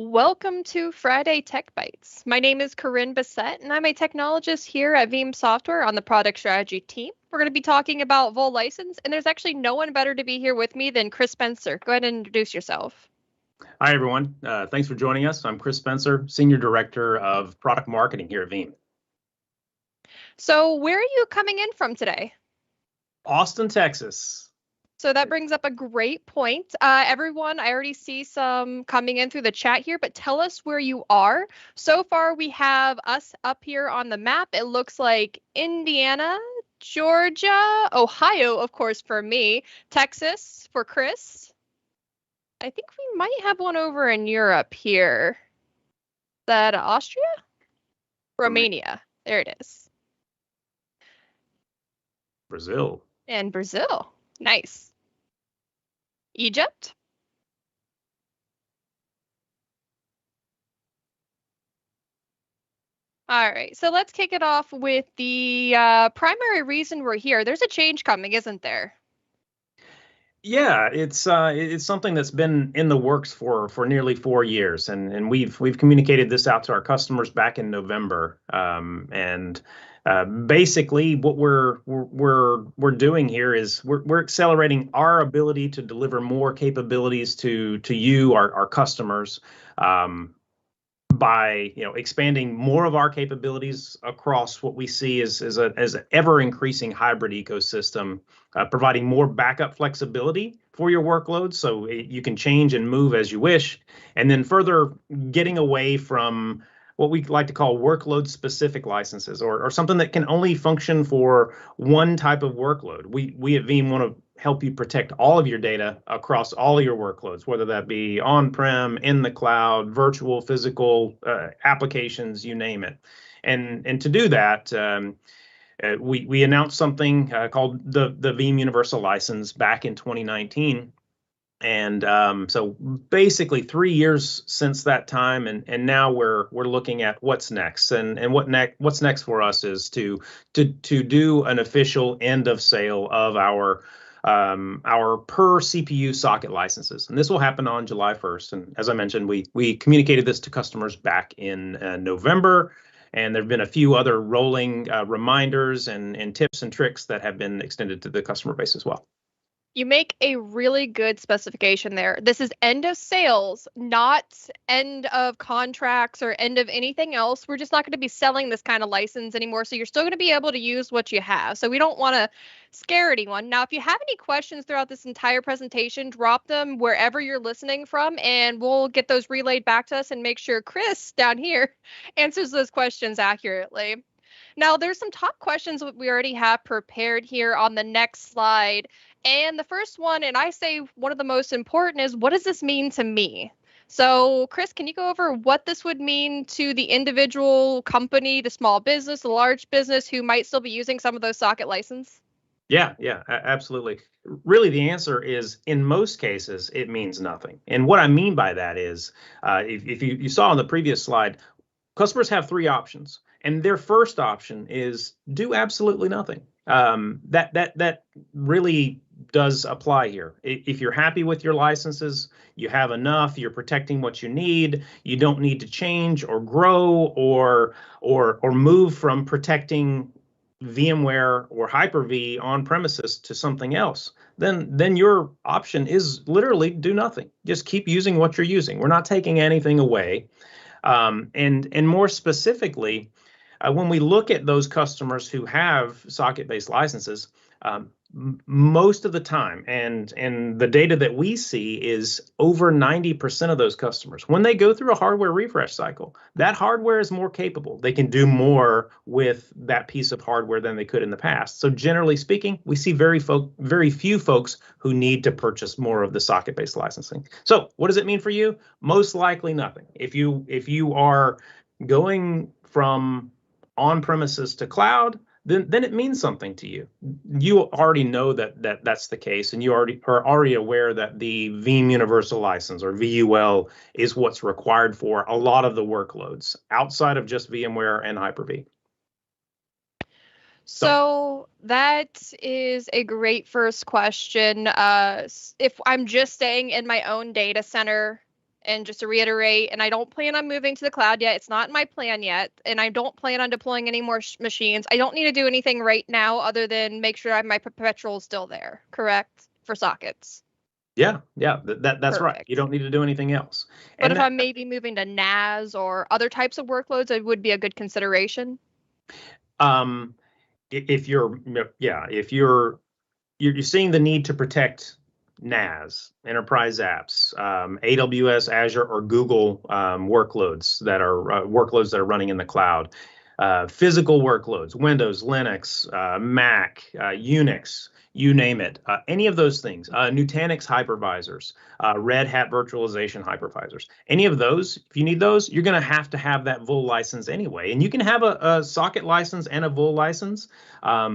Welcome to Friday Tech Bites. My name is Corinne Bassett, and I'm a technologist here at Veeam Software on the product strategy team. We're going to be talking about Vol License, and there's actually no one better to be here with me than Chris Spencer. Go ahead and introduce yourself. Hi, everyone. Thanks for joining us. I'm Chris Spencer, Senior Director of Product Marketing here at Veeam. So where are you coming in from today? Austin, Texas. So that brings up a great point. Everyone, I already see some coming in through the chat here, but tell us where you are. So far, we have us up here on the map. It looks like Indiana, Georgia, Ohio, of course, for me, Texas for Chris. I think we might have one over in Europe here. Is that Austria? Romania. There it is. Brazil. And Brazil. Nice. Egypt? All right, so let's kick it off with the primary reason we're here. There's a change coming, isn't there? Yeah, it's something that's been in the works for nearly 4 years, and we've communicated this out to our customers back in November. Basically, what we're doing here is we're accelerating our ability to deliver more capabilities to you, our customers. By expanding more of our capabilities across what we see as an ever increasing hybrid ecosystem, providing more backup flexibility for your workloads so you can change and move as you wish, and then further getting away from what we like to call workload specific licenses, or something that can only function for one type of workload. We at Veeam want to help you protect all of your data across all of your workloads, whether that be on-prem, in the cloud, virtual, physical, applications, you name it. And to do that, we announced something called the Veeam Universal License back in 2019. And so basically 3 years since that time, and now we're looking at what's next. And what's next for us is to do an official end of sale of our per CPU socket licenses. And this will happen on July 1st. And as I mentioned, we communicated this to customers back in November. And there have been a few other rolling reminders and tips and tricks that have been extended to the customer base as well. You make a really good specification there. This is end of sales, not end of contracts or end of anything else. We're just not going to be selling this kind of license anymore. So you're still going to be able to use what you have. So we don't want to scare anyone. Now, if you have any questions throughout this entire presentation, drop them wherever you're listening from, and we'll get those relayed back to us and make sure Chris down here answers those questions accurately. Now, there's some top questions that we already have prepared here on the next slide. And the first one, and I say one of the most important, is what does this mean to me? So, Chris, can you go over what this would mean to the individual company, the small business, the large business who might still be using some of those socket license? Yeah, absolutely. Really, the answer is in most cases, it means nothing. And what I mean by that is, if you saw on the previous slide, customers have three options. And their first option is do absolutely nothing. That really does apply here. If you're happy with your licenses, you have enough, you're protecting what you need, you don't need to change or grow or move from protecting VMware or Hyper-V on premises to something else, then your option is literally do nothing. Just keep using what you're using. We're not taking anything away. And more specifically, when we look at those customers who have socket-based licenses, most of the time, and the data that we see is over 90% of those customers, when they go through a hardware refresh cycle, that hardware is more capable. They can do more with that piece of hardware than they could in the past. So generally speaking, we see very few folks who need to purchase more of the socket-based licensing. So what does it mean for you? Most likely nothing. If you are going from on-premises to cloud, then it means something to you. You already know that's the case, and you are already aware that the Veeam Universal License, or VUL, is what's required for a lot of the workloads outside of just VMware and Hyper-V. So that is a great first question. If I'm just staying in my own data center, And just to reiterate, and I don't plan on moving to the cloud yet. It's not in my plan yet. And I don't plan on deploying any more machines. I don't need to do anything right now other than make sure my perpetual is still there, correct? For sockets. Yeah, that's right. You Perfect. don't need to do anything else. But And if I'm maybe moving to NAS or other types of workloads, it would be a good consideration. um, if you're seeing the need to protect NAS, enterprise apps, AWS, Azure, or Google workloads that are running in the cloud, physical workloads, Windows, Linux, Mac, Unix, you name it, any of those things, Nutanix hypervisors, Red Hat virtualization hypervisors, any of those, if you need those, you're going to have that VUL license anyway. And you can have a socket license and a VUL license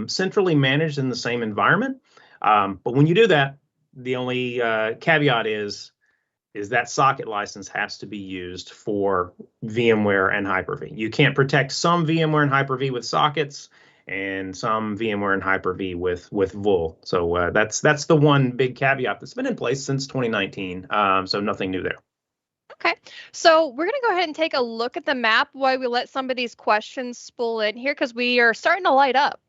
centrally managed in the same environment. But when you do that, the only caveat is that socket license has to be used for VMware and Hyper-V. You can't protect some VMware and Hyper-V with sockets and some VMware and Hyper-V with VUL. So that's the one big caveat that's been in place since 2019. So nothing new there. Okay, so we're going to go ahead and take a look at the map while we let some of these questions spool in here because we are starting to light up.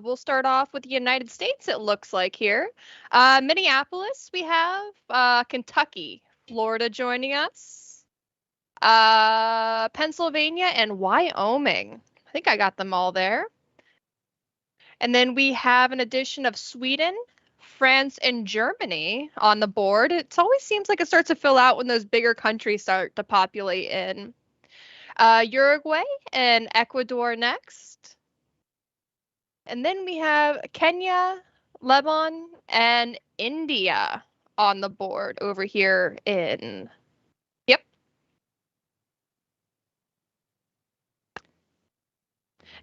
We'll start off with the United States, it looks like here. Minneapolis, we have Kentucky, Florida joining us, Pennsylvania, and Wyoming. I think I got them all there. And then we have an addition of Sweden, France, and Germany on the board. It always seems like it starts to fill out when those bigger countries start to populate in. Uruguay and Ecuador next. And then we have Kenya, Lebanon, and India on the board over here in. Yep.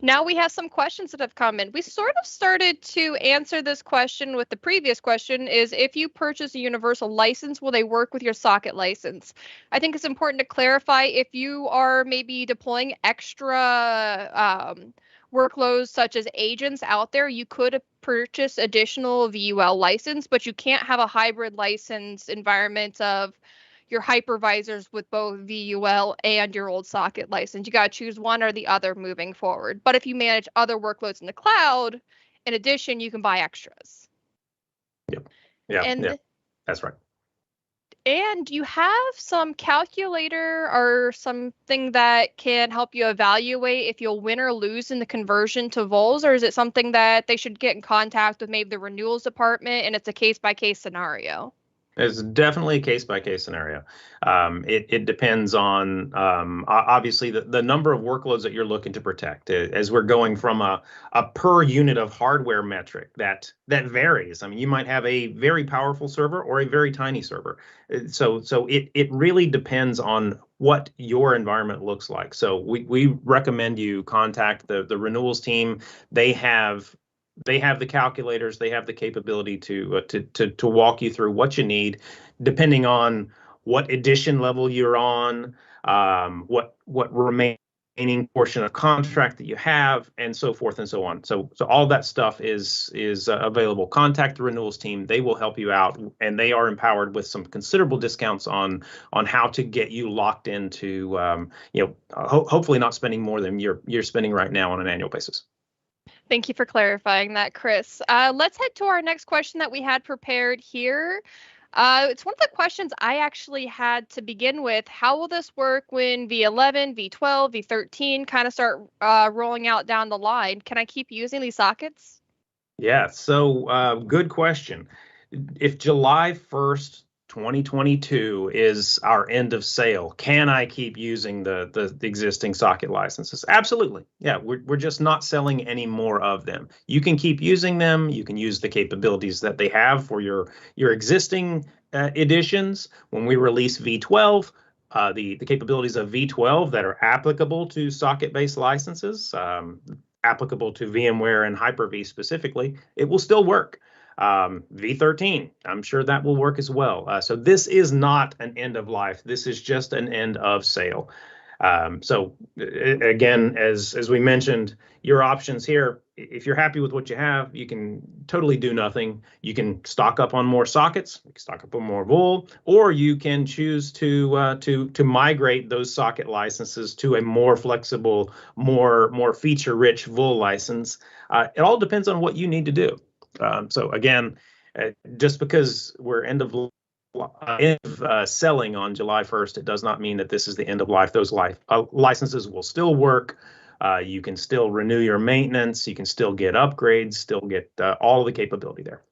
Now we have some questions that have come in. We sort of started to answer this question with the previous question is if you purchase a universal license, will they work with your socket license? I think it's important to clarify if you are maybe deploying extra workloads such as agents out there, you could purchase additional VUL license, but you can't have a hybrid license environment of your hypervisors with both VUL and your old socket license. You got to choose one or the other moving forward. But if you manage other workloads in the cloud, in addition, you can buy extras. Yep. Yeah, that's right. And you have some calculator or something that can help you evaluate if you'll win or lose in the conversion to vols, or is it something that they should get in contact with maybe the renewals department and it's a case-by-case scenario? It's definitely a case-by-case scenario. It depends on obviously the number of workloads that you're looking to protect. As we're going from a per unit of hardware metric that varies. I mean, you might have a very powerful server or a very tiny server. So it really depends on what your environment looks like. So we recommend you contact the renewals team. They have the calculators, they have the capability to walk you through what you need, depending on what edition level you're on, what remaining portion of contract that you have, and so forth and so on. So all that stuff is available. Contact the renewals team; they will help you out, and they are empowered with some considerable discounts on how to get you locked into hopefully not spending more than you're spending right now on an annual basis. Thank you for clarifying that, Chris. Let's head to our next question that we had prepared here. It's one of the questions I actually had to begin with. How will this work when V11, V12, V13 kind of start rolling out down the line? Can I keep using these sockets? Yeah, so good question. If July 1st, 2022 is our end of sale, can I keep using the existing socket licenses? Absolutely. Yeah, we're just not selling any more of them. You can keep using them. You can use the capabilities that they have for your existing editions. When we release V12, the capabilities of V12 that are applicable to socket-based licenses, applicable to VMware and Hyper-V specifically, it will still work. V13, I'm sure that will work as well. So this is not an end of life. This is just an end of sale. So again, as we mentioned, your options here, if you're happy with what you have, you can totally do nothing. You can stock up on more sockets, you can stock up on more VOL, or you can choose to migrate those socket licenses to a more flexible, more feature-rich VOL license. It all depends on what you need to do. So again, just because we're selling on July 1st, it does not mean that this is the end of life. Those licenses will still work. You can still renew your maintenance. You can still get upgrades, still get all of the capability there.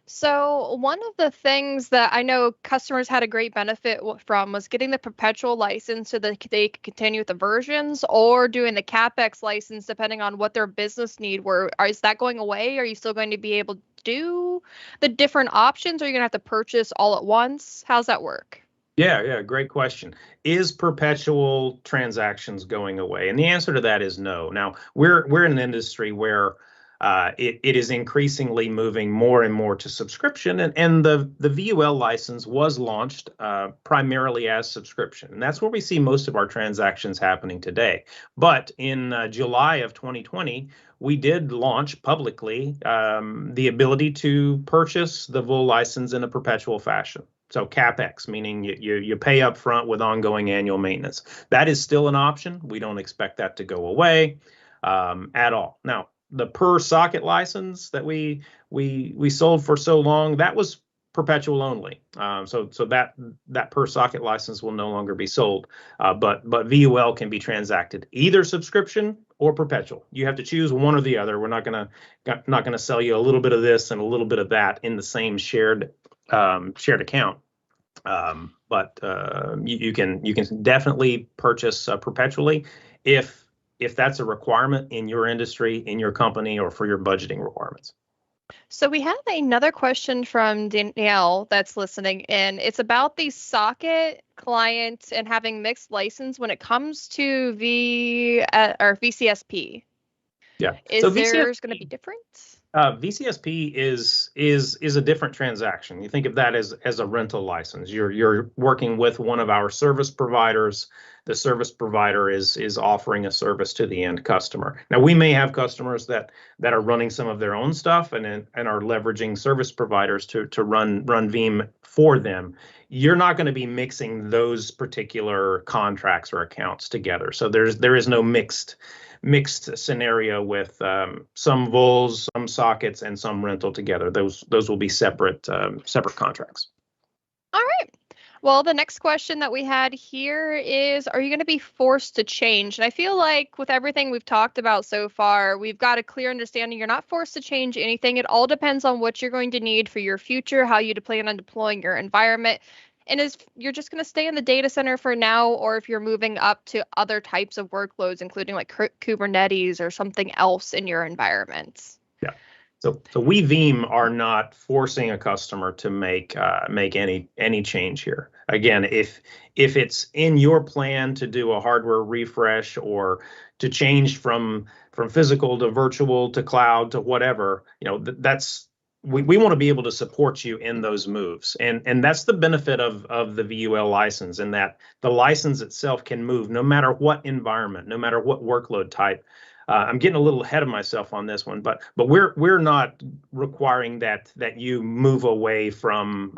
So one of the things that I know customers had a great benefit from was getting the perpetual license so that they could continue with the versions, or doing the CapEx license depending on what their business need were. Is that going away? Are you still going to be able to do the different options, or are you going to have to purchase all at once? How's that work? Yeah, great question. Is perpetual transactions going away? And the answer to that is no. Now, we're in an industry where it is increasingly moving more and more to subscription, and the VUL license was launched primarily as subscription, and that's where we see most of our transactions happening today. But in July of 2020, we did launch publicly the ability to purchase the VUL license in a perpetual fashion. So CapEx, meaning you pay up front with ongoing annual maintenance. That is still an option. We don't expect that to go away at all. Now, the per socket license that we sold for so long, that was perpetual only. So that per socket license will no longer be sold. But VUL can be transacted either subscription or perpetual. You have to choose one or the other. We're not gonna sell you a little bit of this and a little bit of that in the same shared account. But you can definitely purchase perpetually if that's a requirement in your industry, in your company, or for your budgeting requirements. So we have another question from Danielle that's listening in. It's about the socket client and having mixed license when it comes to or VCSP. Yeah. Is there going to be different? VCSP is a different transaction. You think of that as a rental license. You're working with one of our service providers. The service provider is offering a service to the end customer. Now, we may have customers that are running some of their own stuff and are leveraging service providers to run Veeam for them. You're not going to be mixing those particular contracts or accounts together. So there is no mixed scenario with some VOLs, some sockets, and some rental together. Those will be separate contracts. All right. Well, the next question that we had here is, are you going to be forced to change? And I feel like with everything we've talked about so far, we've got a clear understanding you're not forced to change anything. It all depends on what you're going to need for your future, how you plan on deploying your environment. And if you're just going to stay in the data center for now, or if you're moving up to other types of workloads, including like Kubernetes or something else in your environment. Yeah. So we Veeam are not forcing a customer to make any change here. Again, if it's in your plan to do a hardware refresh or to change from physical to virtual to cloud to whatever, that's we want to be able to support you in those moves. And that's the benefit of the VUL license, in that the license itself can move no matter what environment, no matter what workload type. I'm getting a little ahead of myself on this one, but we're not requiring that you move away from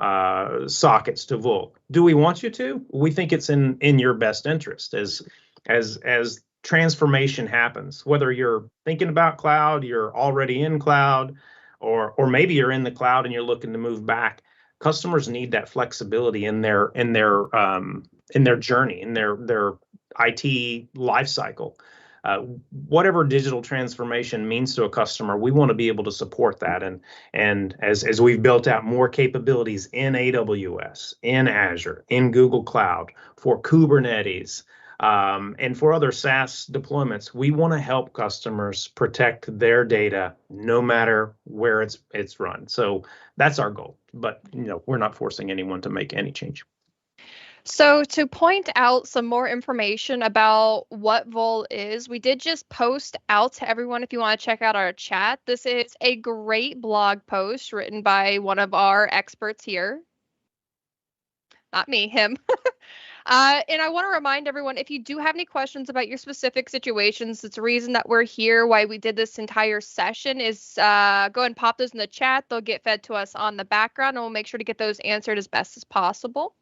sockets to VUL. Do we want you to? We think it's in your best interest as transformation happens. Whether you're thinking about cloud, you're already in cloud, or maybe you're in the cloud and you're looking to move back. Customers need that flexibility in their journey, in their IT life cycle. Whatever digital transformation means to a customer, we want to be able to support that. And as we've built out more capabilities in AWS, in Azure, in Google Cloud, for Kubernetes, and for other SaaS deployments, we want to help customers protect their data no matter where it's run. So that's our goal. But we're not forcing anyone to make any change. So to point out some more information about what VOL is, we did just post out to everyone if you want to check out our chat. This is a great blog post written by one of our experts here. Not me, him. And I want to remind everyone, if you do have any questions about your specific situations, it's the reason that we're here, why we did this entire session is go ahead and pop those in the chat. They'll get fed to us on the background, and we'll make sure to get those answered as best as possible.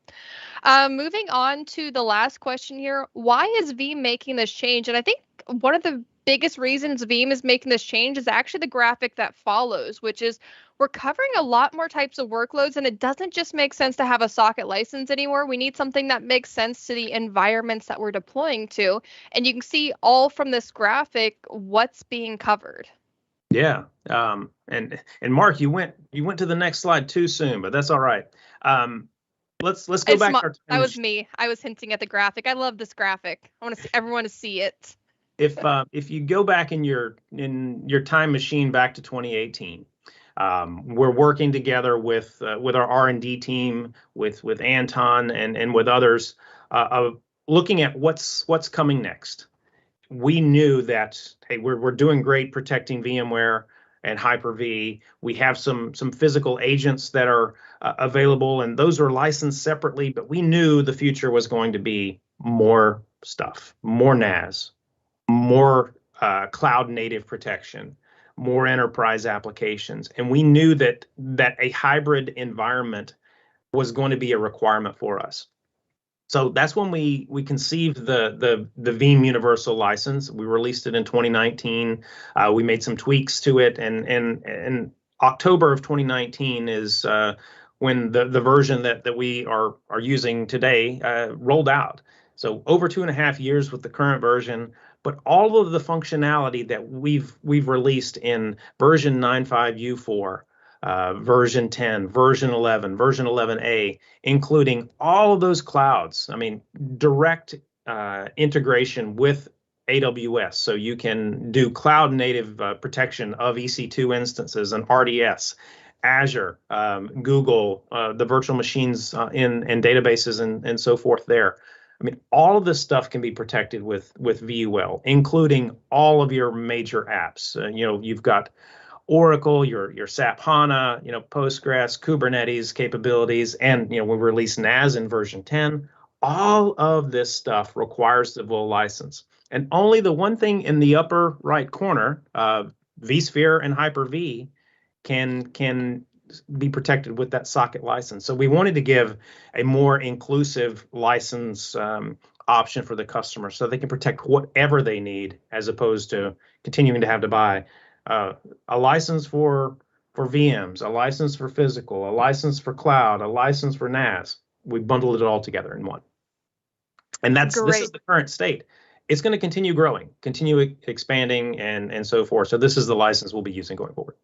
Moving on to the last question here, why is Veeam making this change? And I think one of the biggest reasons Veeam is making this change is actually the graphic that follows, which is we're covering a lot more types of workloads, and it doesn't just make sense to have a socket license anymore. We need something that makes sense to the environments that we're deploying to. And you can see all from this graphic what's being covered. Yeah. And Mark, you went to the next slide too soon, but that's all right. Let's go back to our that was me. I was hinting at the graphic. I love this graphic. I want to see everyone to see it. If you go back in your time machine back to 2018, we're working together with our R&D team, with Anton and with others, looking at what's coming next. We knew that, hey, we're doing great protecting VMware and Hyper-V. We have some physical agents that are available, and those are licensed separately. But we knew the future was going to be more stuff, more NAS, more cloud native protection, more enterprise applications, and we knew that a hybrid environment was going to be a requirement for us. So that's when we conceived the Veeam Universal License. We released it in 2019. We made some tweaks to it, and October of 2019 is when the version that we are using today rolled out. So over 2.5 years with the current version, but all of the functionality that we've released in version 9.5 U4. Version 10, version 11, version 11A, including all of those clouds. I mean, direct integration with AWS. So you can do cloud native protection of EC2 instances and RDS, Azure, Google, the virtual machines in databases and so forth there. I mean, all of this stuff can be protected with VUL, including all of your major apps. You've got Oracle, your SAP HANA, Postgres, Kubernetes capabilities, and we released NAS in version 10. All of this stuff requires the VUL license, and only the one thing in the upper right corner, vSphere and Hyper-V, can be protected with that socket license. So we wanted to give a more inclusive license option for the customer, so they can protect whatever they need, as opposed to continuing to have to buy a license for VMs, a license for physical, a license for cloud, a license for NAS. We bundled it all together in one. And this is the current state. It's going to continue growing, continue expanding, and so forth. So this is the license we'll be using going forward.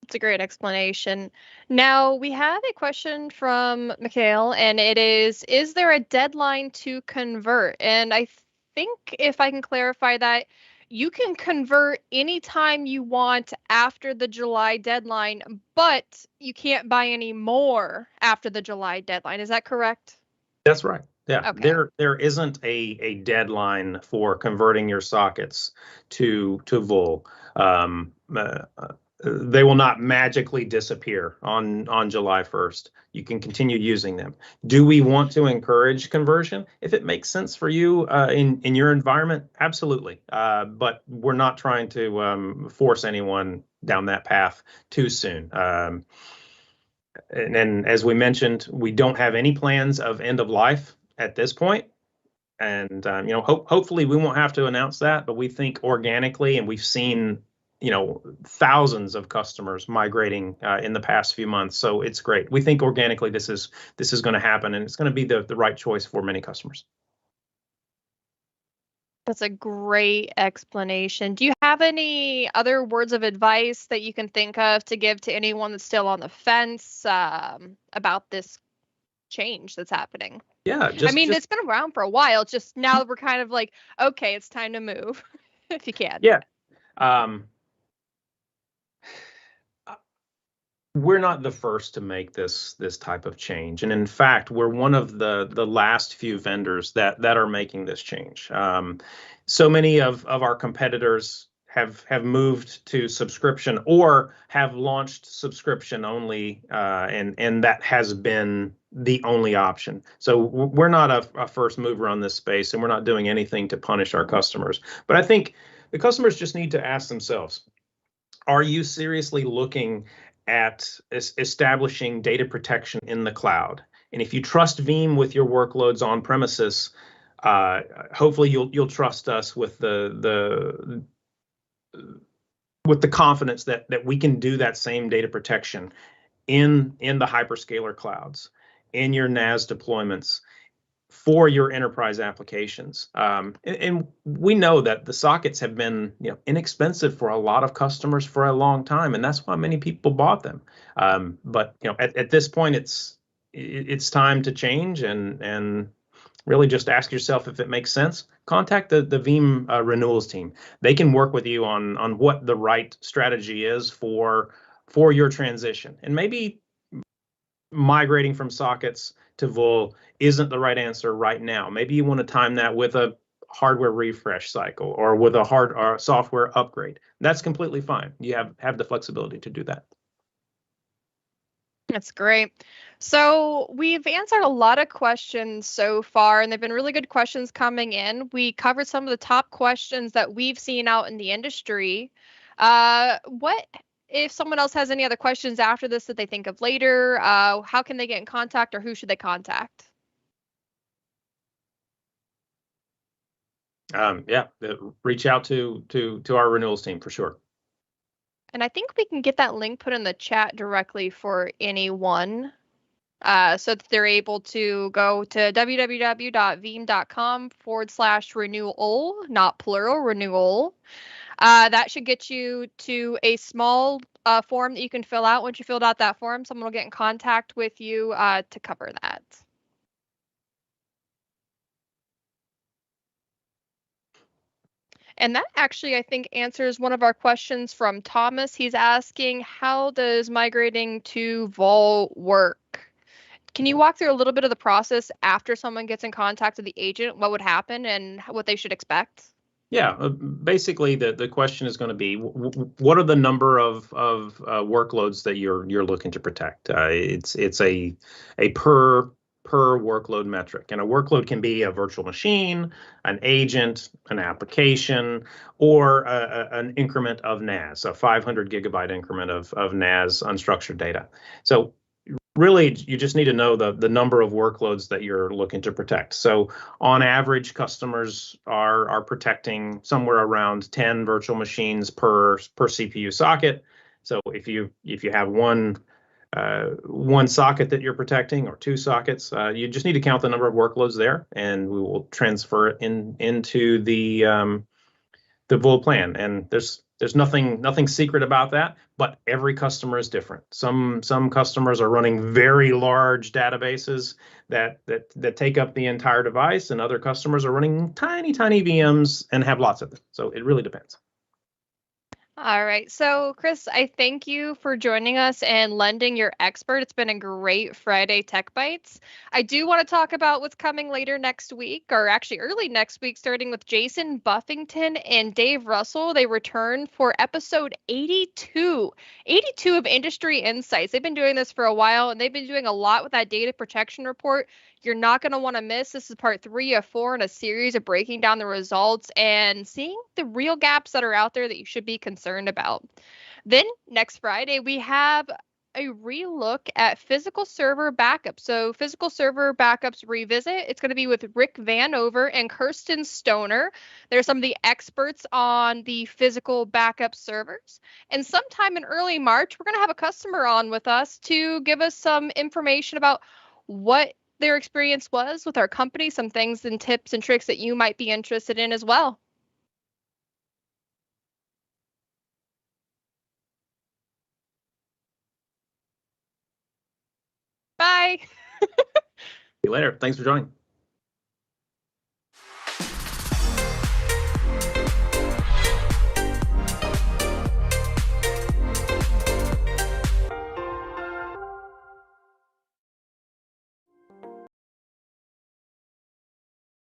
It's a great explanation. Now we have a question from Mikhail, and it is there a deadline to convert? And I think if I can clarify that, you can convert anytime you want after the July deadline, but you can't buy any more after the July deadline. Is that correct? That's right. Yeah, okay. There isn't a deadline for converting your sockets to VUL. They will not magically disappear on July 1st. You can continue using them. Do we want to encourage conversion? If it makes sense for you in your environment, absolutely. But we're not trying to force anyone down that path too soon. And as we mentioned, we don't have any plans of end of life at this point. And hopefully we won't have to announce that. But we think organically, and we've seen thousands of customers migrating in the past few months. So it's great. We think organically this is going to happen, and it's going to be the right choice for many customers. That's a great explanation. Do you have any other words of advice that you can think of to give to anyone that's still on the fence about this change that's happening? Yeah, it's been around for a while. Just now we're kind of like, okay, it's time to move, if you can. Yeah. We're not the first to make this type of change, and in fact, we're one of the last few vendors that are making this change. So many of our competitors have moved to subscription or have launched subscription only, and that has been the only option. So we're not a first mover on this space, and we're not doing anything to punish our customers. But I think the customers just need to ask themselves, are you seriously looking at establishing data protection in the cloud? And if you trust Veeam with your workloads on premises, hopefully you'll trust us with the confidence that we can do that same data protection in the hyperscaler clouds, in your NAS deployments, for your enterprise applications. And we know that the sockets have been, inexpensive for a lot of customers for a long time, and that's why many people bought them. But at this point, it's time to change, and really just ask yourself if it makes sense. Contact the Veeam renewals team. They can work with you on what the right strategy is for your transition. And maybe migrating from sockets to VUL isn't the right answer right now. Maybe you want to time that with a hardware refresh cycle or with a hard or software upgrade. That's completely fine. You have the flexibility to do that. That's great. So we've answered a lot of questions so far, and they've been really good questions coming in. We covered some of the top questions that we've seen out in the industry. What if someone else has any other questions after this that they think of later? How can they get in contact, or who should they contact? Reach out to our renewals team for sure. And I think we can get that link put in the chat directly for anyone, so that they're able to go to www.veeam.com/renewal, not plural, renewal. That should get you to a small form that you can fill out. Once you filled out that form, someone will get in contact with you to cover that. And that actually, I think, answers one of our questions from Thomas. He's asking, how does migrating to Vol work? Can you walk through a little bit of the process after someone gets in contact with the agent, what would happen and what they should expect? Yeah, basically the question is going to be, what are the number of workloads that you're looking to protect? It's a per workload metric, and a workload can be a virtual machine, an agent, an application, or an increment of NAS, a 500 gigabyte increment of NAS unstructured data. So really, you just need to know the number of workloads that you're looking to protect. So on average, customers are protecting somewhere around 10 virtual machines per CPU socket. So if you have one socket that you're protecting, or two sockets, you just need to count the number of workloads there, and we will transfer it into the VUL plan. And there's nothing secret about that, but every customer is different. Some customers are running very large databases that take up the entire device, and other customers are running tiny VMs and have lots of them. So it really depends. All right. So, Chris, I thank you for joining us and lending your expert. It's been a great Friday Tech Bites. I do want to talk about what's coming later next week, or actually early next week, starting with Jason Buffington and Dave Russell. They return for episode 82. 82 of Industry Insights. They've been doing this for a while, and they've been doing a lot with that data protection report. You're not going to want to miss. This is part 3 of 4 in a series of breaking down the results and seeing the real gaps that are out there that you should be concerned about. Then next Friday, we have a relook at physical server backups. So physical server backups revisit. It's going to be with Rick Vanover and Kirsten Stoner. They're some of the experts on the physical backup servers. And sometime in early March, we're going to have a customer on with us to give us some information about what their experience was with our company, some things and tips and tricks that you might be interested in as well. Bye. See you later. Thanks for joining.